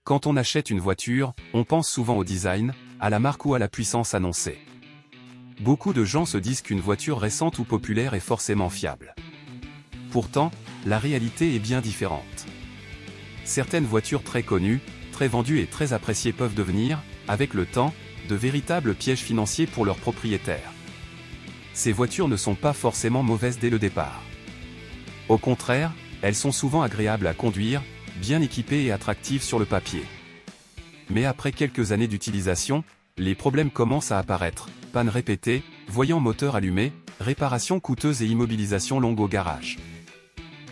Quand on achète une voiture, on pense souvent au design, à la marque ou à la puissance annoncée. Beaucoup de gens se disent qu'une voiture récente ou populaire est forcément fiable. Pourtant, la réalité est bien différente. Certaines voitures très connues, très vendues et très appréciées peuvent devenir, avec le temps, de véritables pièges financiers pour leurs propriétaires. Ces voitures ne sont pas forcément mauvaises dès le départ. Au contraire, elles sont souvent agréables à conduire, bien équipées et attractives sur le papier. Mais après quelques années d'utilisation, les problèmes commencent à apparaître, pannes répétées, voyants moteur allumé, réparations coûteuses et immobilisation longue au garage.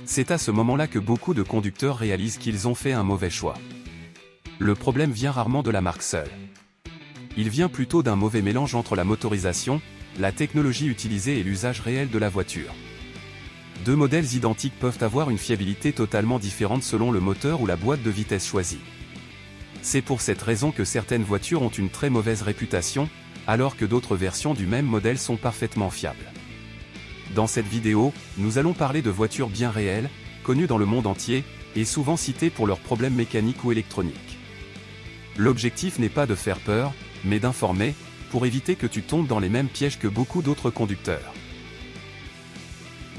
C'est à ce moment-là que beaucoup de conducteurs réalisent qu'ils ont fait un mauvais choix. Le problème vient rarement de la marque seule. Il vient plutôt d'un mauvais mélange entre la motorisation, la technologie utilisée et l'usage réel de la voiture. Deux modèles identiques peuvent avoir une fiabilité totalement différente selon le moteur ou la boîte de vitesse choisie. C'est pour cette raison que certaines voitures ont une très mauvaise réputation, alors que d'autres versions du même modèle sont parfaitement fiables. Dans cette vidéo, nous allons parler de voitures bien réelles, connues dans le monde entier, et souvent citées pour leurs problèmes mécaniques ou électroniques. L'objectif n'est pas de faire peur, mais d'informer, pour éviter que tu tombes dans les mêmes pièges que beaucoup d'autres conducteurs.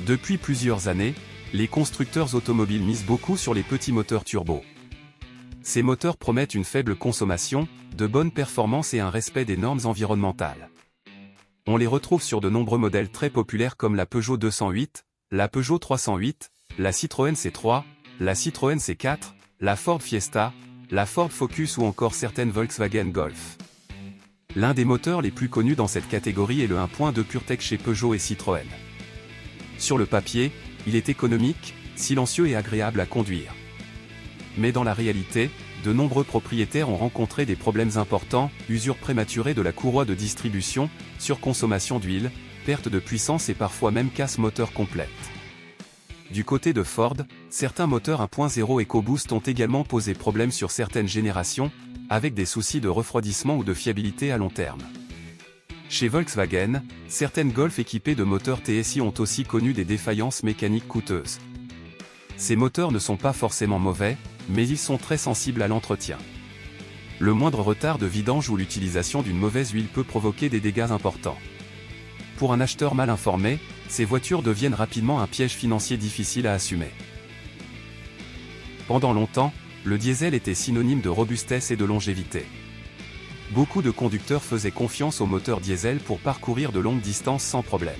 Depuis plusieurs années, les constructeurs automobiles misent beaucoup sur les petits moteurs turbo. Ces moteurs promettent une faible consommation, de bonnes performances et un respect des normes environnementales. On les retrouve sur de nombreux modèles très populaires comme la Peugeot 208, la Peugeot 308, la Citroën C3, la Citroën C4, la Ford Fiesta, la Ford Focus ou encore certaines Volkswagen Golf. L'un des moteurs les plus connus dans cette catégorie est le 1.2 PureTech chez Peugeot et Citroën. Sur le papier, il est économique, silencieux et agréable à conduire. Mais dans la réalité, de nombreux propriétaires ont rencontré des problèmes importants, usure prématurée de la courroie de distribution, surconsommation d'huile, perte de puissance et parfois même casse moteur complète. Du côté de Ford, certains moteurs 1.0 EcoBoost ont également posé problème sur certaines générations, avec des soucis de refroidissement ou de fiabilité à long terme. Chez Volkswagen, certaines Golf équipées de moteurs TSI ont aussi connu des défaillances mécaniques coûteuses. Ces moteurs ne sont pas forcément mauvais, mais ils sont très sensibles à l'entretien. Le moindre retard de vidange ou l'utilisation d'une mauvaise huile peut provoquer des dégâts importants. Pour un acheteur mal informé, ces voitures deviennent rapidement un piège financier difficile à assumer. Pendant longtemps, le diesel était synonyme de robustesse et de longévité. Beaucoup de conducteurs faisaient confiance aux moteurs diesel pour parcourir de longues distances sans problème.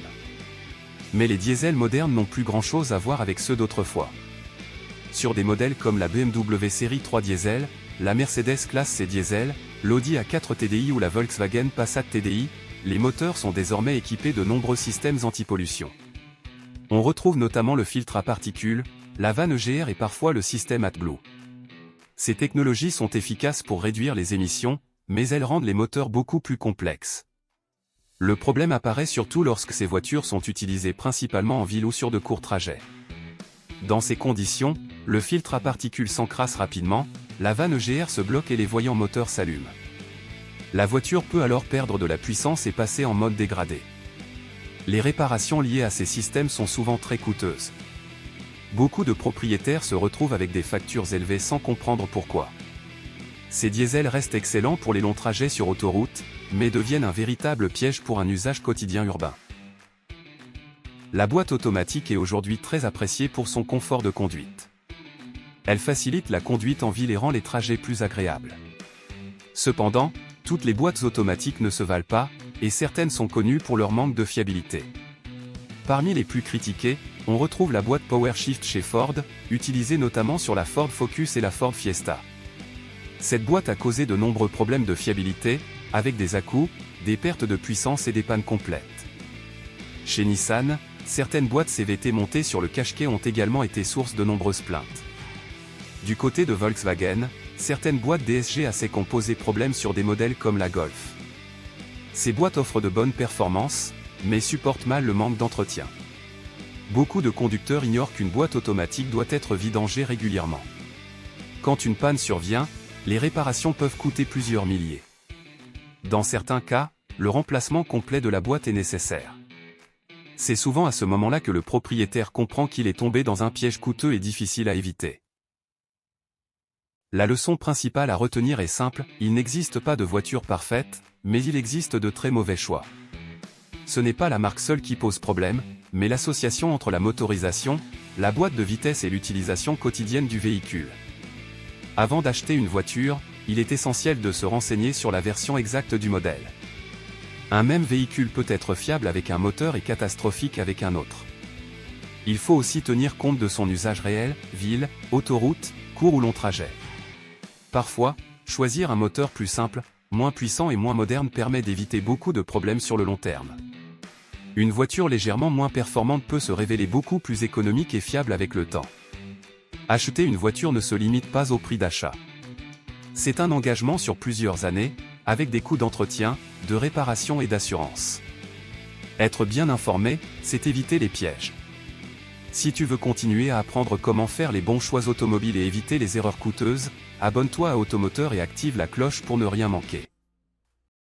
Mais les diesels modernes n'ont plus grand-chose à voir avec ceux d'autrefois. Sur des modèles comme la BMW série 3 diesel, la Mercedes classe C diesel, l'Audi A4 TDI ou la Volkswagen Passat TDI, les moteurs sont désormais équipés de nombreux systèmes anti-pollution. On retrouve notamment le filtre à particules, la vanne EGR et parfois le système AdBlue. Ces technologies sont efficaces pour réduire les émissions, mais elles rendent les moteurs beaucoup plus complexes. Le problème apparaît surtout lorsque ces voitures sont utilisées principalement en ville ou sur de courts trajets. Dans ces conditions, le filtre à particules s'encrasse rapidement, la vanne EGR se bloque et les voyants moteurs s'allument. La voiture peut alors perdre de la puissance et passer en mode dégradé. Les réparations liées à ces systèmes sont souvent très coûteuses. Beaucoup de propriétaires se retrouvent avec des factures élevées sans comprendre pourquoi. Ces diesels restent excellents pour les longs trajets sur autoroute, mais deviennent un véritable piège pour un usage quotidien urbain. La boîte automatique est aujourd'hui très appréciée pour son confort de conduite. Elle facilite la conduite en ville et rend les trajets plus agréables. Cependant, toutes les boîtes automatiques ne se valent pas, et certaines sont connues pour leur manque de fiabilité. Parmi les plus critiquées, on retrouve la boîte PowerShift chez Ford, utilisée notamment sur la Ford Focus et la Ford Fiesta. Cette boîte a causé de nombreux problèmes de fiabilité, avec des à-coups, des pertes de puissance et des pannes complètes. Chez Nissan, certaines boîtes CVT montées sur le cache-quai ont également été source de nombreuses plaintes. Du côté de Volkswagen, certaines boîtes DSG AC ont posé problème sur des modèles comme la Golf. Ces boîtes offrent de bonnes performances, mais supportent mal le manque d'entretien. Beaucoup de conducteurs ignorent qu'une boîte automatique doit être vidangée régulièrement. Quand une panne survient, les réparations peuvent coûter plusieurs milliers. Dans certains cas, le remplacement complet de la boîte est nécessaire. C'est souvent à ce moment-là que le propriétaire comprend qu'il est tombé dans un piège coûteux et difficile à éviter. La leçon principale à retenir est simple, il n'existe pas de voiture parfaite, mais il existe de très mauvais choix. Ce n'est pas la marque seule qui pose problème, mais l'association entre la motorisation, la boîte de vitesse et l'utilisation quotidienne du véhicule. Avant d'acheter une voiture, il est essentiel de se renseigner sur la version exacte du modèle. Un même véhicule peut être fiable avec un moteur et catastrophique avec un autre. Il faut aussi tenir compte de son usage réel, ville, autoroute, court ou long trajet. Parfois, choisir un moteur plus simple, moins puissant et moins moderne permet d'éviter beaucoup de problèmes sur le long terme. Une voiture légèrement moins performante peut se révéler beaucoup plus économique et fiable avec le temps. Acheter une voiture ne se limite pas au prix d'achat. C'est un engagement sur plusieurs années, avec des coûts d'entretien, de réparation et d'assurance. Être bien informé, c'est éviter les pièges. Si tu veux continuer à apprendre comment faire les bons choix automobiles et éviter les erreurs coûteuses, abonne-toi à Automoteur et active la cloche pour ne rien manquer.